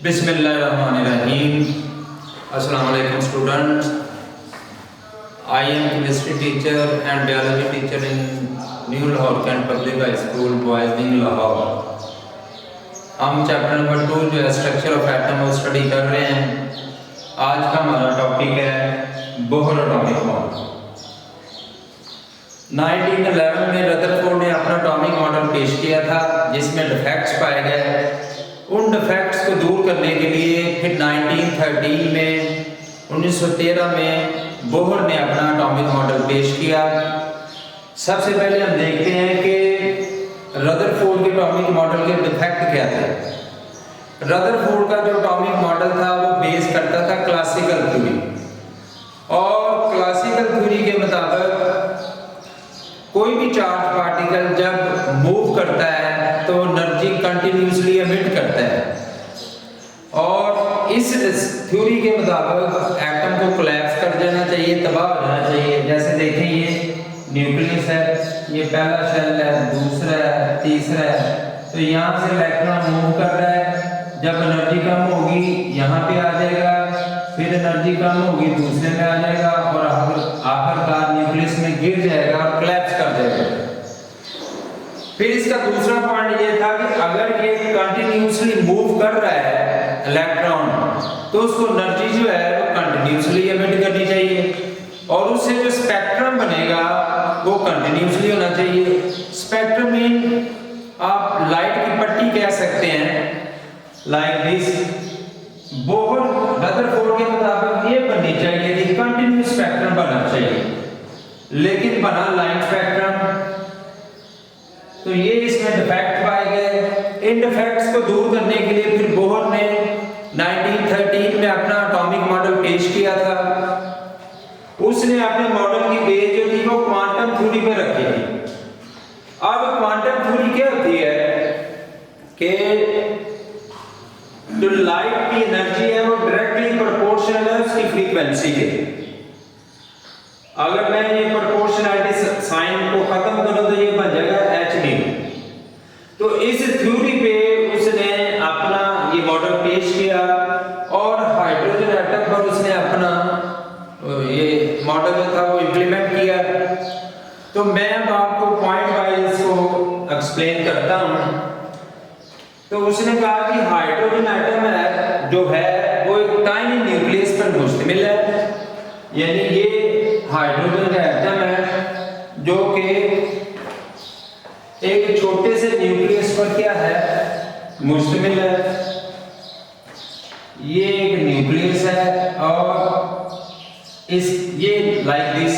बिस्मिल्लाहिर्रहमानिर्रहीम। अस्सलाम वालेकुम students. I am chemistry teacher and biology teacher in new Lahore cantt public high school boys wing Lahore. हम chapter number 2 जो है स्ट्रक्चर ऑफ एटम वो स्टडी कर रहे हैं। आज का हमारा टॉपिक है बोहर एटॉमिक मॉडल। 1911 में रदरफोर्ड ने अपना एटॉमिक मॉडल पेश किया था जिसमें डिफेक्ट्स पाए गए। उन डिफेक्ट्स को दूर करने के लिए फिर 1913 में 1913 में बोहर ने अपना एटॉमिक मॉडल पेश किया। सबसे पहले हम देखते हैं कि रदरफोर्ड के एटॉमिक मॉडल के डिफेक्ट क्या थे। रदरफोर्ड का जो एटॉमिक मॉडल था वो बेस करता था क्लासिकल थ्योरी, और क्लासिकल थ्योरी के मुताबिक कोई भी चार्ज पार्टिकल जब मूव करता है तो एनर्जी कंटिन्यूसली एमिट करता है, और इस थ्योरी के मुताबिक एटम को कोलैप्स कर जाना चाहिए, तबाह हो जाना चाहिए। जैसे देखें ये न्यूक्लियस है, ये पहला शेल है, दूसरा है, तीसरा है, तो यहाँ से इलेक्ट्रॉन मूव कर रहा है। जब एनर्जी कम होगी यहाँ पे आ जाएगा, फिर एनर्जी कम होगी दूसरे में आ जाएगा, और आखिरकार न्यूक्लियस में गिर जाएगा और कोलैप्स कर जाएगा। फिर इसका दूसरा पॉइंट ये था कि अगर ये कंटिन्यूसली मूव कर रहा है इलेक्ट्रॉन, तो उसको एनर्जी जो है वो कंटिन्यूसली एमिट करनी चाहिए, और उससे जो स्पेक्ट्रम बनेगा वो कंटिन्यूसली होना चाहिए। स्पेक्ट्रम मीन आप लाइट की पट्टी कह सकते हैं, लाइक दिस। बोहर रदरफोर्ड के मुताबिक ये बननी चाहिए थी, कंटिन्यूस स्पेक्ट्रम बनना चाहिए, लेकिन बना लाइन स्पेक्ट्रम। तो ये इसमें डिफेक्ट पाए गए। इन डिफेक्ट्स को दूर करने के लिए फिर बोहर ने 1913 में अपना एटॉमिक मॉडल पेश किया था। उसने अपने मॉडल की बेस जो थी वो क्वांटम थ्योरी पे रखी थी। अब क्वांटम थ्योरी क्या होती है कि जो लाइट की एनर्जी है वो डायरेक्टली प्रोपोर्शनल है उसकी फ्रीक्वेंसी के। अगर मैं ये प्रोपोर्शनैलिटी साइन को खत्म करूं तो ये बन जाएगा hν। तो इस थ्योरी पे उसने अपना ये मॉडल पेश किया, और हाइड्रोजन एटम पर उसने अपना ये मॉडल जो था वो इंप्लीमेंट किया। तो मैं अब आपको पॉइंट वाइज इसको एक्सप्लेन करता हूं। तो उसने कहा कि हाइड्रोजन एटम है जो है वो एक टाइनी न्यूक्लियस पर मुश्तमिल है, यानी ये हाइड्रोजन का एटम है जो कि एक छोटे से न्यूक्लियस पर क्या है मुश्तमिल है। ये एक न्यूक्लियस है, और इस ये लाइक दिस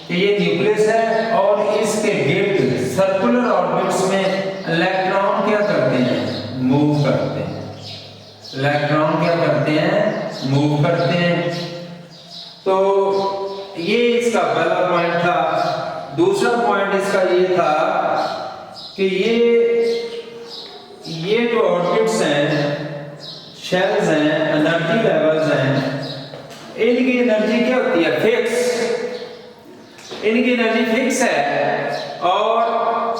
कि ये न्यूक्लियस है, और इसके गिर्द सर्कुलर ऑर्बिट्स में इलेक्ट्रॉन क्या करते हैं, मूव करते हैं। इलेक्ट्रॉन क्या करते हैं, मूव करते हैं। तो ये इसका पहला पॉइंट था। दूसरा पॉइंट इसका ये था कि ये जो ऑर्बिट्स हैं, शेल्स हैं, एनर्जी लेवल्स हैं, इनकी एनर्जी क्या होती है, फिक्स। इनकी एनर्जी फिक्स है और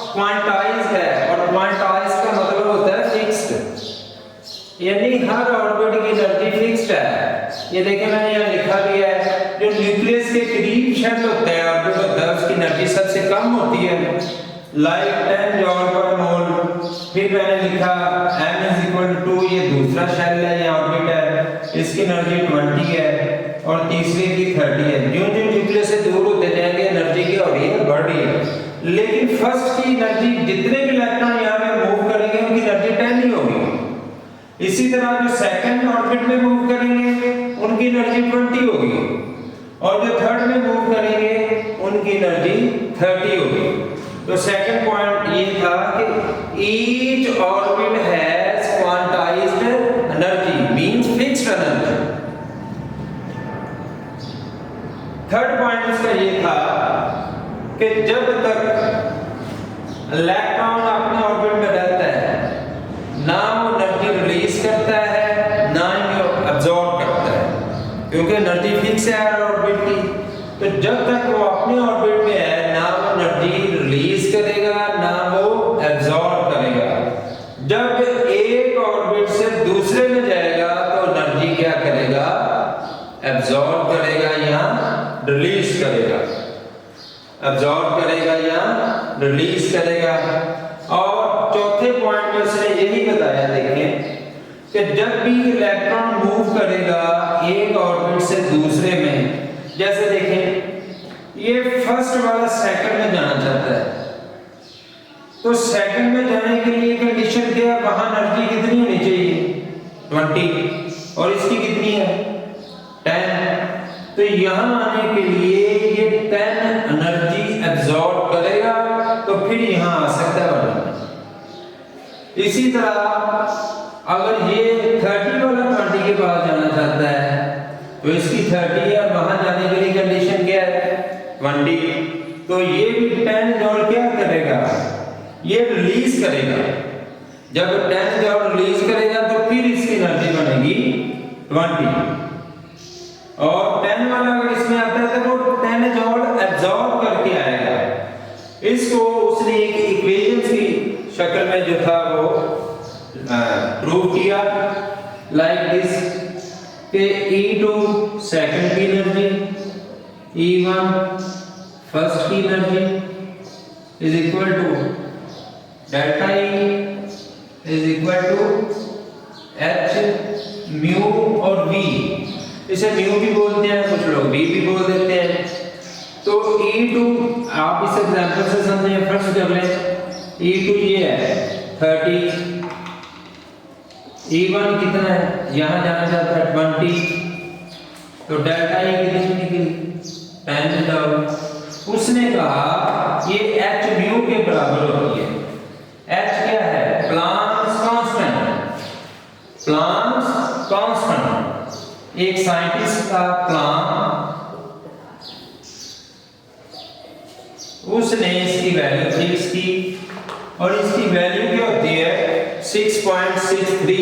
क्वांटाइज्ड है, और क्वांटाइज्ड का मतलब होता है फिक्स्ड, यानी हर ऑर्बिट की एनर्जी फिक्स्ड है। ये देखिए मैंने यहाँ लिखा दिया है, जो न्यूक्लियस के करीब शेल होता है ऑर्बिट होता है उसकी एनर्जी सबसे कम होती है, लाइक 10 जॉल पर मोल। फिर मैंने लिखा m = 2, ये दूसरा शेल है, ये ऑर्बिट है, इसकी एनर्जी 20 है, और तीसरे की 30 है। जो जो न्यूक्लियस से दूर होते जाएंगे एनर्जी क्या हो रही है, बढ़ रही है। लेकिन फर्स्ट की एनर्जी, जितने भी इलेक्ट्रॉन यहाँ पे मूव करेंगे उनकी एनर्जी 10 ही होगी। इसी तरह जो सेकंड ऑर्बिट में मूव करेंगे उनकी एनर्जी 20 होगी, और जो थर्ड में मूव करेंगे उनकी एनर्जी 30 होगी। तो सेकंड पॉइंट ये था कि each orbit has quantized energy, means fixed energy. Third point इसका ये था कि जब तक इलेक्ट्रॉन अपने ऑर्बिट में रहता है, ना वो एनर्जी रिलीज करता है ना ही वो अब्सॉर्ब करता है, क्योंकि एनर्जी फिक्स है हर ऑर्बिट की। तो जब तक वो अपने ऑर्बिट में है, ना वो एनर्जी रिलीज करेगा ना वो एब्सॉर्ब करेगा। जब एक ऑर्बिट से दूसरे में जाएगा एब्जॉर्ब करेगा या रिलीज करेगा, एब्जॉर्ब करेगा या रिलीज करेगा। और चौथे पॉइंट में उसने यही बताया, देखें कि जब भी इलेक्ट्रॉन मूव करेगा एक ऑर्बिट से दूसरे में, जैसे देखें ये फर्स्ट वाला सेकंड में जाना चाहता है, तो सेकंड में जाने के लिए कंडीशन क्या है, वहां एनर्जी कितनी होनी चाहिए 20 और इसकी कितनी है 10। तो यहां आने के लिए ये 10 एनर्जी एब्जॉर्ब करेगा तो फिर यहां आ सकता है। इसी तरह अगर ये 30 वाला 20 के पास जाना चाहता है तो इसकी 30 है, वहां जाने के लिए कंडीशन क्या है 20, तो ये भी 10 जॉल क्या करेगा, ये रिलीज करेगा। जब 10 जॉल रिलीज करेगा तो फिर इसकी एनर्जी बनेगी 20, और 10 वाला अगर इसमें आता है तो वो 10 जॉल एब्जॉर्ब करके आएगा। इसको उसने एक इक्वेशन की शक्ल में जो था वो प्रूव किया, लाइक दिस कि E2 सेकंड की एनर्जी, E1 फर्स्ट की energy is equal to delta E is equal to H mu और V। इसे म्यू भी बोलते हैं, कुछ लोग V भी बोल देते हैं। तो E2 आप इस एग्जांपल से समझें, फर्स्ट कर लें E2 ये है 30, E1 कितना है, यहां जाना चाहता है 20, तो डेल्टा E कितनी निकली 10 जॉल। उसने कहा ये H म्यू के बराबर होती है। H क्या है, प्लांक्स कांस्टेंट, प्लांक्स कांस्टेंट। एक साइंटिस्ट था प्लांक, उसने इसकी वैल्यू फिक्स की और इसकी वैल्यू क्या होती है 6.63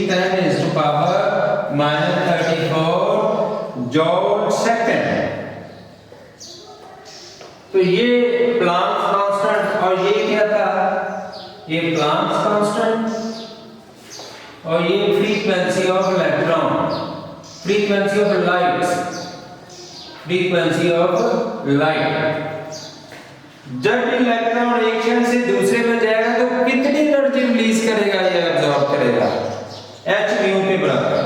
10 to power -34 जॉल सेकंड। तो ये प्लांक्स कांस्टेंट, और ये क्या था, ये प्लांक्स कांस्टेंट और ये frequency of electron, frequency of light, frequency of light. जब इलेक्ट्रॉन एक क्षण से दूसरे में जाएगा तो कितनी एनर्जी रिलीज करेगा या एब्जॉर्ब करेगा, H म्यू के बराबर।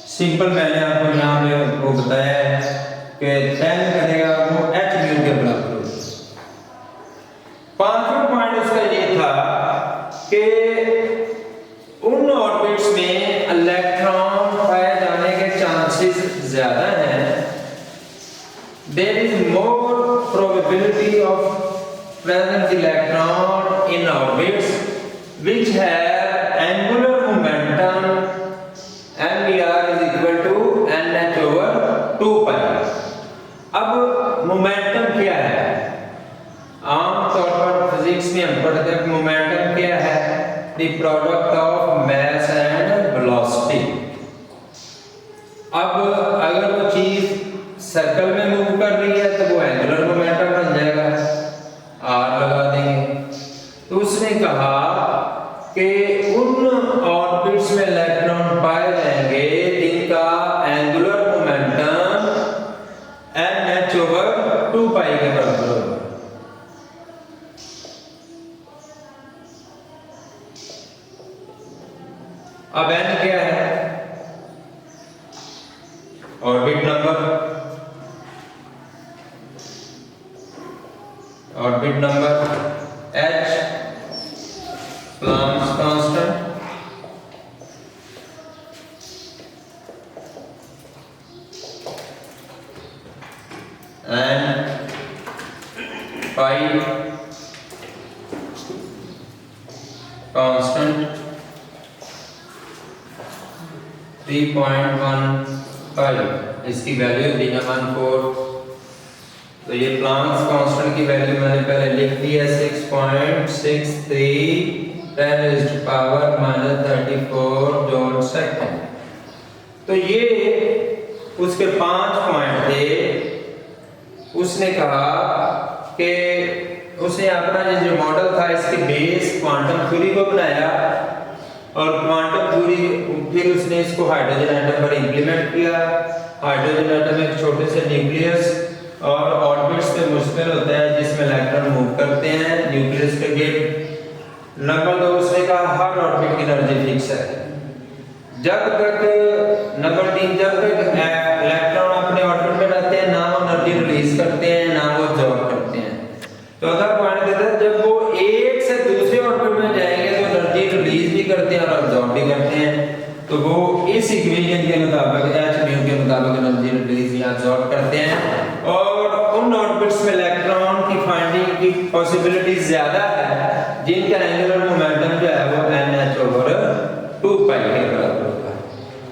सिंपल मैंने आपको यहाँ पे वो बताया है कि 10 करेगा वो H म्यू के बराबर। पांचवा पॉइंट उसका ये था कि उन ऑर्बिट्स में इलेक्ट्रॉन पाए जाने के चांसेस ज्यादा हैं, there is more probability of present electron in orbits which have angular momentum mvr is equal to nh over 2 pi। अब मोमेंटम क्या है, आमतौर पर फिजिक्स में हम पढ़ते हैं मोमेंटम क्या है, the product of mass and velocity. अब अगर वो चीज सर्कल में मूव कर रही है तो वो एंगुलर मोमेंटम बन जाएगा, आर लगा देंगे। तो उसने कहा कि उन ऑर्बिट्स में इलेक्ट्रॉन पाए जाएंगे जिनका angular momentum nh over 2 pi के बराबर होगा। अब n क्या है, orbit number, orbit number H Planck's constant and pi constant 3.15, इसकी वैल्यू 314। तो ये प्लांक्स कांस्टेंट की वैल्यू मैंने पहले लिख दी है 6.63 10 to power -34 जॉल सेकंड। तो ये उसके 5 पॉइंट थे। उसने कहा कि उसने अपना जो मॉडल था इसके बेस क्वांटम थ्योरी को बनाया और क्वांटम थ्योरी फिर उसने इसको हाइड्रोजन एटम पर इंप्लीमेंट किया। हाइड्रोजन एटम एक छोटे से न्यूक्लियस और ऑर्बिट्स पे मुश्किल होता है जिसमें इलेक्ट्रॉन मूव करते हैं न्यूक्लियस के गिर्द। नंबर 2 उसने कहा हर ऑर्बिट की एनर्जी फिक्स है। जब तक नंबर 3 जब तक इलेक्ट्रॉन अपने ऑर्बिट में रहते हैं ना वो एनर्जी रिलीज करते हैं ना वो एब्जॉर्ब करते हैं। चौथा पॉइंट देता है जब वो एक से दूसरे ऑर्बिट में जाएंगे तो एनर्जी रिलीज भी करते हैं और एब्जॉर्ब भी करते हैं। तो वो इस इक्वेशन के मुताबिक h nu के मुताबिक एनर्जी रिलीज या एब्जॉर्ब करते हैं और उन ऑर्बिट्स में इलेक्ट्रॉन की फाइंडिंग की पॉसिबिलिटी ज्यादा है जिनका एंगुलर मोमेंटम जो है वो nh/2 पाई के बराबर होगा।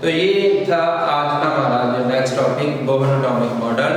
तो ये था आज का हमारा जो next topic Bohr atomic model.